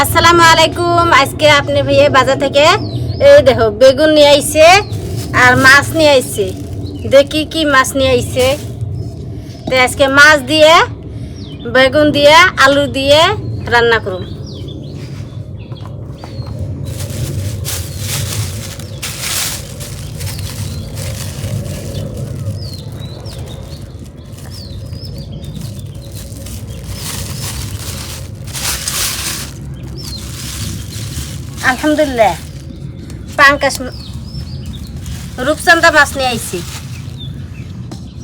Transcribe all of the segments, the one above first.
আসসালামু আলাইকুম। আজকে আপনি ভাইয়া বাজার থেকে এই দেখো বেগুন নিয়ে আইছে আর মাছ নিয়ে আইছে। দেখি কি মাছ নিয়ে আইছে। তো আজকে মাছ দিয়ে বেগুন দিয়ে আলু দিয়ে রান্না করুন। আলহামদুলিল্লাহ পাঙ্কাশ রূপচন্দা মাছ নিয়ে আইছি।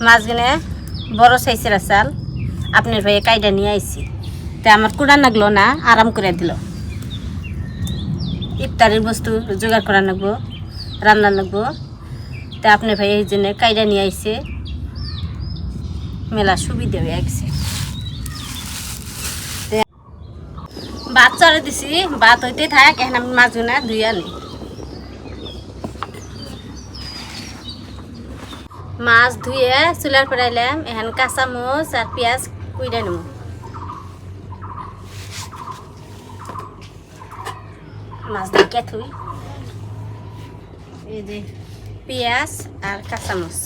মাছগুলো বড় সাইজের চাল আপনার ভাইয়ে কাইডা নিয়ে আইছি। তো আমার কুড়া লাগলো না, আরাম করে দিল। ইফতারের বস্তু জোগাড় করা লাগবো, রান্না লাগবো। তো আপনার ভাই এই জন্য কাইডা নিয়ে আইছে, মেলা সুবিধা হয়ে গেছে। ভাত চড়ে দিছি, ভাত হইতে থাক। এখন আমি মাছগুনা ধুই আনি। মাছ ধুয়ে চুলার পড়াইলাম। এখন কাঁচামচ আর পেঁয়াজ কুইডা নেব। মাছ দেখে থুই। এই যে পেঁয়াজ আর কাঁচামচ।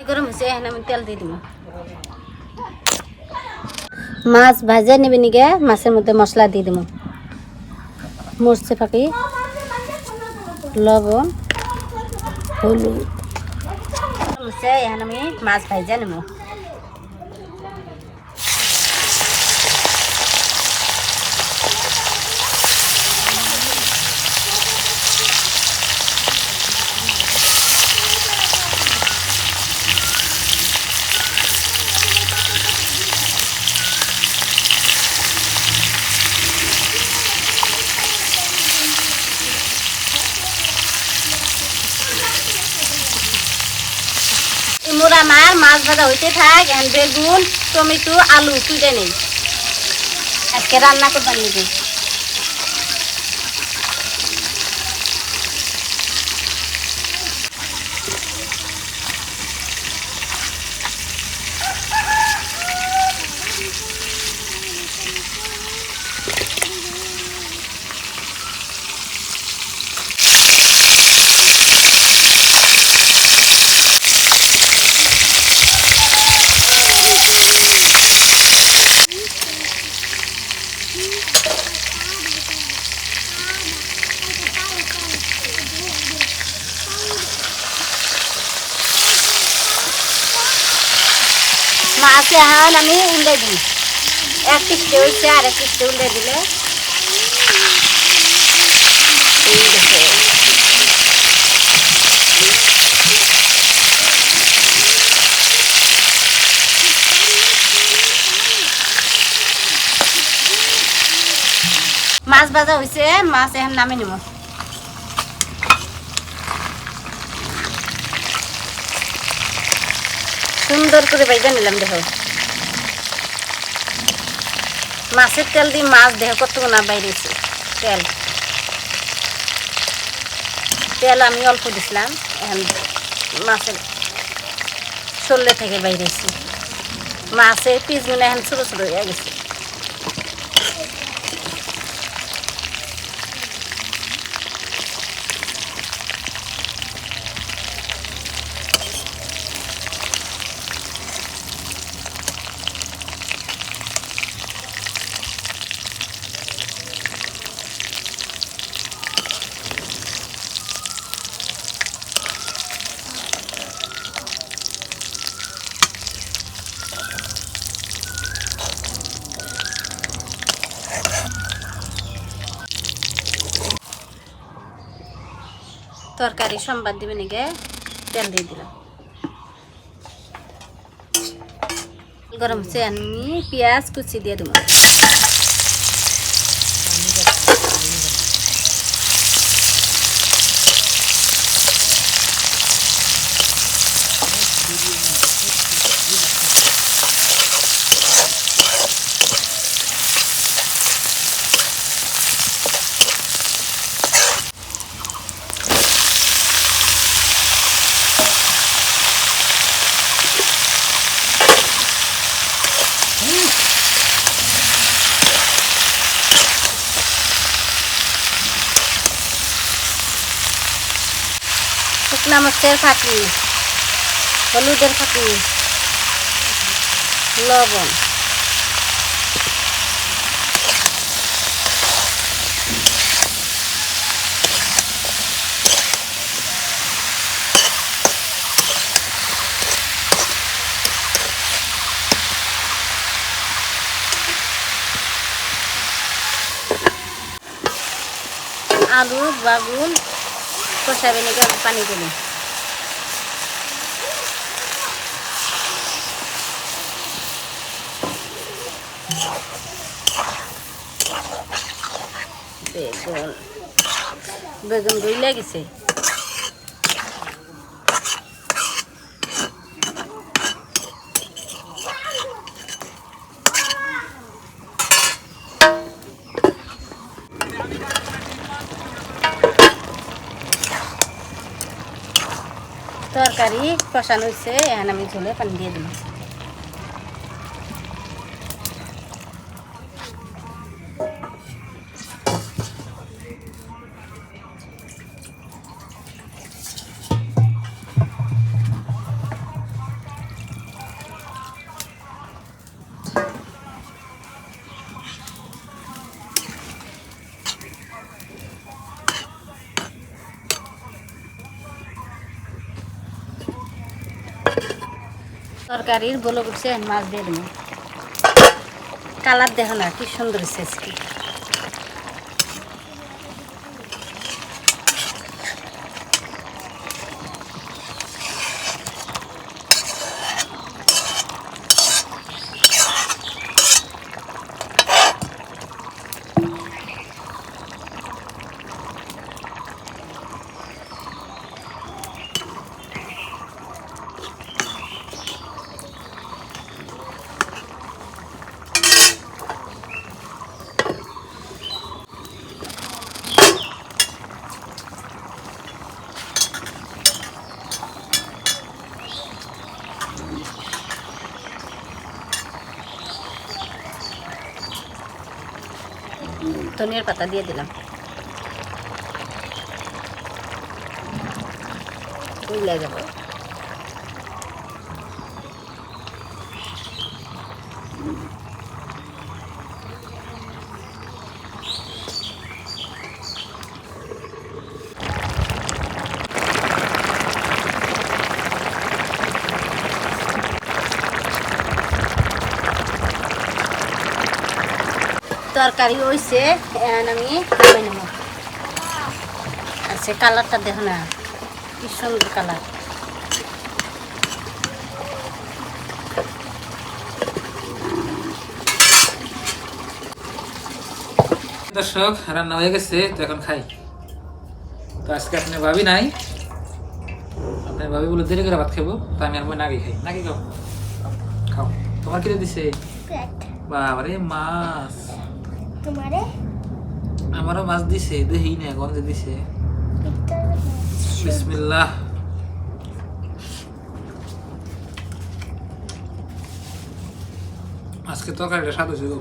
গরম হয়েছে, এখন আমি তেল দিয়ে দিব। মাছ ভাজা নেবে নিগে মাছের মধ্যে মশলা দিয়ে দিব। মরচে ফাঁকি, লবণ, হলুদ। এখন আমি মাছ ভাজা নেব। মোরা আমার মাছ ভাজা হইতে থাক। এখন বেগুন, টমেটো, আলু কুইটে নেই। আজকে রান্না করবার নিবে। মাছে এখন আমি উল্টে দিই। এক পিসটে হয়েছে, আর এক পিসটে উল্টে দিলে মাছ ভাজা হয়েছে। মাছ এখন নামে নিব। সুন্দর করে ভাজা নিলাম। দেখো মাছের তেল দিয়ে মাছ দেখো কত না বাইরেছে তেল। তেল আমি অল্প দিছিলাম। এখন মাছের শরীরে থেকে বাইরেছি। মাছের পিসগুলো এখন ছোটো ছোটো হয়ে গেছে। তরকারি সম্বাদ দিবে নিগে তেল দিয়ে দিলাম। গরম হচ্ছে, আমি পেঁয়াজ কুচি দিয়ে দেবো। শুকনা মরিচের ফাঁকি, হলুদের ফাঁকি, লবণ, আলু বাগুন কষা ভিনেগার পানি দিলাম। বেগুন বেগুন গইলা গেছে। তরকারি কষানো হয়েছে, এখন আমি ঝোলে পানি দিয়ে দিলাম। তরকারির বলে উঠছে, মাছ দিয়ে দেবো। কালার দেখো না কি সুন্দর হচ্ছে আজকে। ধনিয়ার পাতা দিয়ে দিলাম। উল্লে যাব। তরকারি হয়েছে, এখন আমি নামাই নেব। আচ্ছা, কালারটা দেখো না কি সুন্দর কালার। দর্শক, রান্না হয়ে গেছে, তো এখন খাই। তো আজকে আপনার ভাবি নাই, আপনার ভাবি বলে দেরি করে ভাত খাবো, তো আমি আর বই নাকি খাই। নাকি খাও, খাও। তোমার কিনে দিছে? বাবারে মাছ। তোমারে আমারও মাছ দিছে, দেখি না গন্ধে দিছে। বিসমিল্লাহ। আজকে তরকারিটা স্বাদ হয়েছে গো।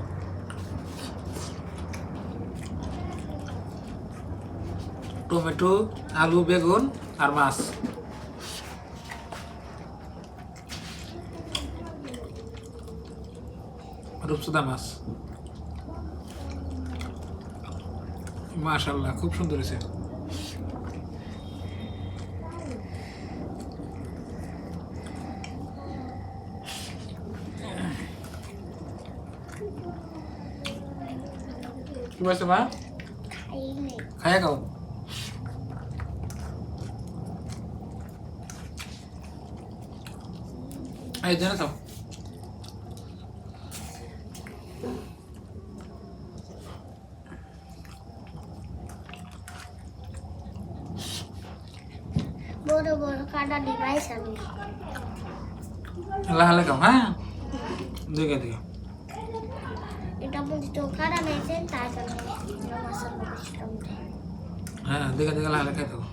টমেটো, আলু, বেগুন আর মাছ। রূপসদা মাছ, মাশাআল্লাহ খুব সুন্দর হয়েছে। কি বলছো মা? খাইয়া খাও। এই জন্য খাও। বড় বড় কাটা ডিভাইস আমি লাহালে খাও, হ্যাঁ দেখে দিও। এটা বলছি তো কাটা নেছে তাই জন্য মশলা দিলাম। হ্যাঁ দেখে দেখে লাহালে খাই থাকো।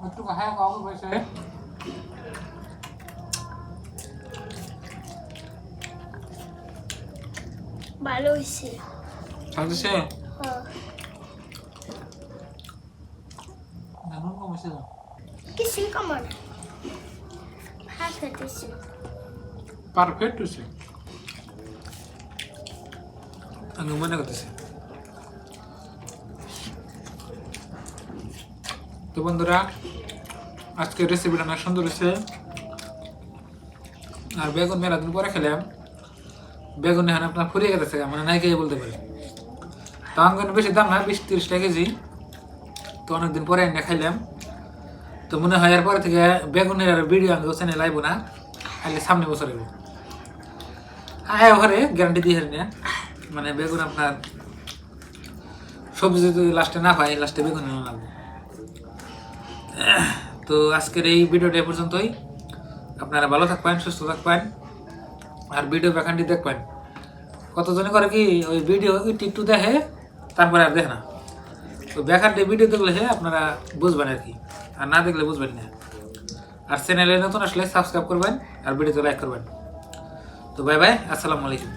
একটু খায় খাও বসে। ভালো হয়েছে। খাইতেছে হ্যাঁ, নুন কম হয়েছে তো। কিছুই কমা না, ভাত খেতেছি। পারফেক্ট হয়েছে। আমি মনে করতেছি। তো বন্ধুরা, আজকে রেসিপিটা অনেক সুন্দর হয়েছে। আর বেগুন মেলা দিন পরে খেলাম, বেগুন এখন আপনার ফুরিয়ে গেছে, মানে নাই খেয়ে বলতে পারি। তো আঙ্গুন বেশি দাম না, 20-30 টাকা কেজি। তো অনেকদিন পরে এনে খাইলাম। তো মনে হয় এর পরে থেকে বেগুনের আর ভিডিও আমি ওখানে লাইব না, খাইলে সামনে বছর এলো। হ্যাঁ, ঘরে গ্যারান্টি দিয়ে না, মানে বেগুন আপনার সবজি যদি লাস্টে না পাই, লাস্টে বেগুন এনে লাগবে। তো আজকের এই ভিডিওটা এ পর্যন্তই। আপনারা ভালো থাকবেন, সুস্থ থাকবেন, আর ভিডিও ব্যাখানটি দেখবেন। কতজনে করে কি ওই ভিডিও একটু দেখে, তারপরে আর দেখে না। তো ব্যাখানটি ভিডিও দেখলে আপনারা বুঝবেন আর কি, আর না দেখলে বুঝবেন না। আর চ্যানেলে নতুন আসলে সাবস্ক্রাইব করবেন আর ভিডিওতে লাইক করবেন। তো বাই বাই, আসসালামু আলাইকুম।